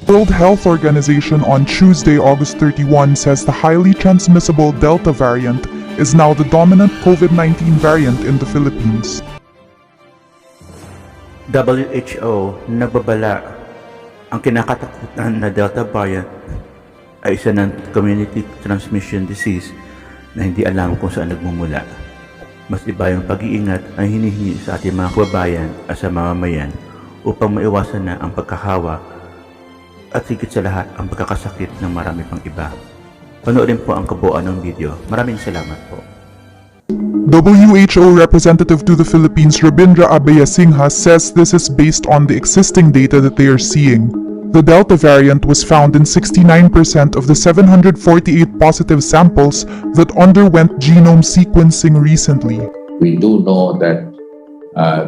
World Health Organization on Tuesday, August 31 says the highly transmissible Delta variant is now the dominant COVID-19 variant in the Philippines. WHO nagbabala ang kinakatakutan na Delta variant ay isa ng community transmission disease na hindi alam kung saan nagmumula. Mas iba yung pag-iingat ang hinihingi sa ating mga kababayan at sa mamamayan upang maiwasan na ang pagkahawa at higit sa lahat ang pagkakasakit ng marami pang iba. Panoorin po ang kabuuan ng video. Maraming salamat po. WHO representative to the Philippines Rabindra Abeyasinghe says this is based on the existing data that they are seeing. The Delta variant was found in 69% of the 748 positive samples that underwent genome sequencing recently. We do know that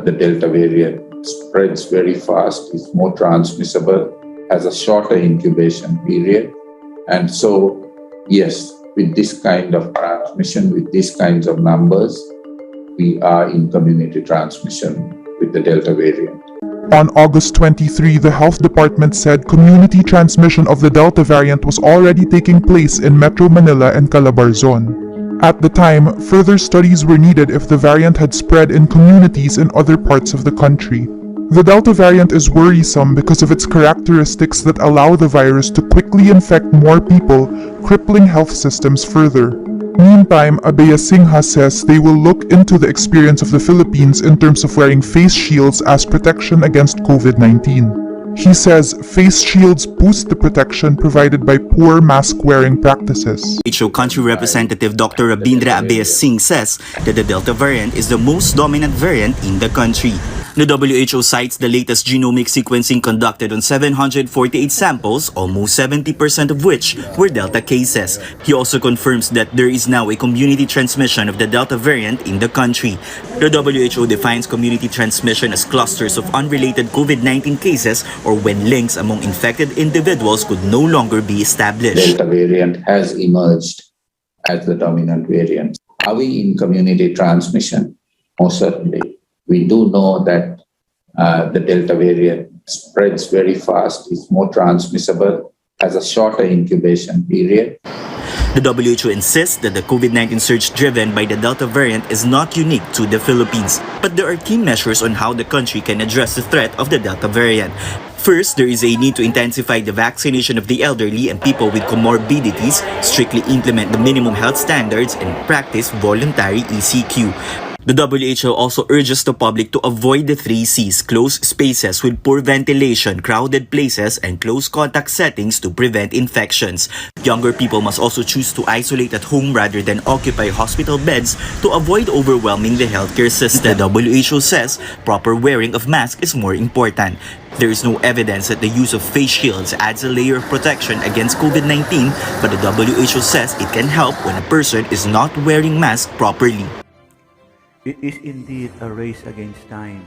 the Delta variant spreads very fast, is more transmissible, has a shorter incubation period. And so, yes, with this kind of transmission, with these kinds of numbers, we are in community transmission with the Delta variant. On August 23, the Health Department said community transmission of the Delta variant was already taking place in Metro Manila and Calabarzon. At the time, further studies were needed if the variant had spread in communities in other parts of the country. The Delta variant is worrisome because of its characteristics that allow the virus to quickly infect more people, crippling health systems further. Meantime, Abeyasinghe says they will look into the experience of the Philippines in terms of wearing face shields as protection against COVID-19. He says face shields boost the protection provided by poor mask-wearing practices. WHO Country Representative Dr. Rabindra Abeyasinghe says that the Delta variant is the most dominant variant in the country. The WHO cites the latest genomic sequencing conducted on 748 samples, almost 70% of which were Delta cases. He also confirms that there is now a community transmission of the Delta variant in the country. The WHO defines community transmission as clusters of unrelated COVID-19 cases or when links among infected individuals could no longer be established. Delta variant has emerged as the dominant variant. Are we in community transmission? Most certainly. We do know that the Delta variant spreads very fast, is more transmissible, has a shorter incubation period. The WHO insists that the COVID-19 surge driven by the Delta variant is not unique to the Philippines, but there are key measures on how the country can address the threat of the Delta variant. First, there is a need to intensify the vaccination of the elderly and people with comorbidities, strictly implement the minimum health standards, and practice voluntary ECQ. The WHO also urges the public to avoid the 3 C's, closed spaces with poor ventilation, crowded places, and close contact settings to prevent infections. Younger people must also choose to isolate at home rather than occupy hospital beds to avoid overwhelming the healthcare system. The WHO says proper wearing of masks is more important. There is no evidence that the use of face shields adds a layer of protection against COVID-19, but the WHO says it can help when a person is not wearing mask properly. It is indeed a race against time.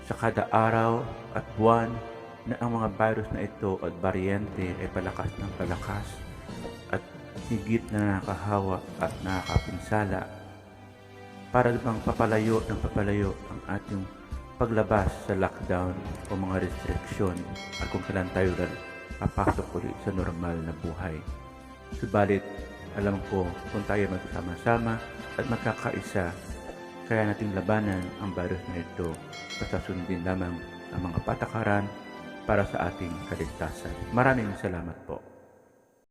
Sa kada araw at buwan na ang mga virus na ito at baryente ay palakas ng palakas at higit na nakakahawa at nakakapinsala para bang papalayo ng papalayo ang ating paglabas sa lockdown o mga restriksyon at kung kailan tayo papasok ulit sa normal na buhay. Subalit, alam ko kung tayo magsama-sama at magkakaisa, kaya nating labanan ang virus na ito basta sundin lamang ang mga patakaran para sa ating kaligtasan. Maraming salamat po.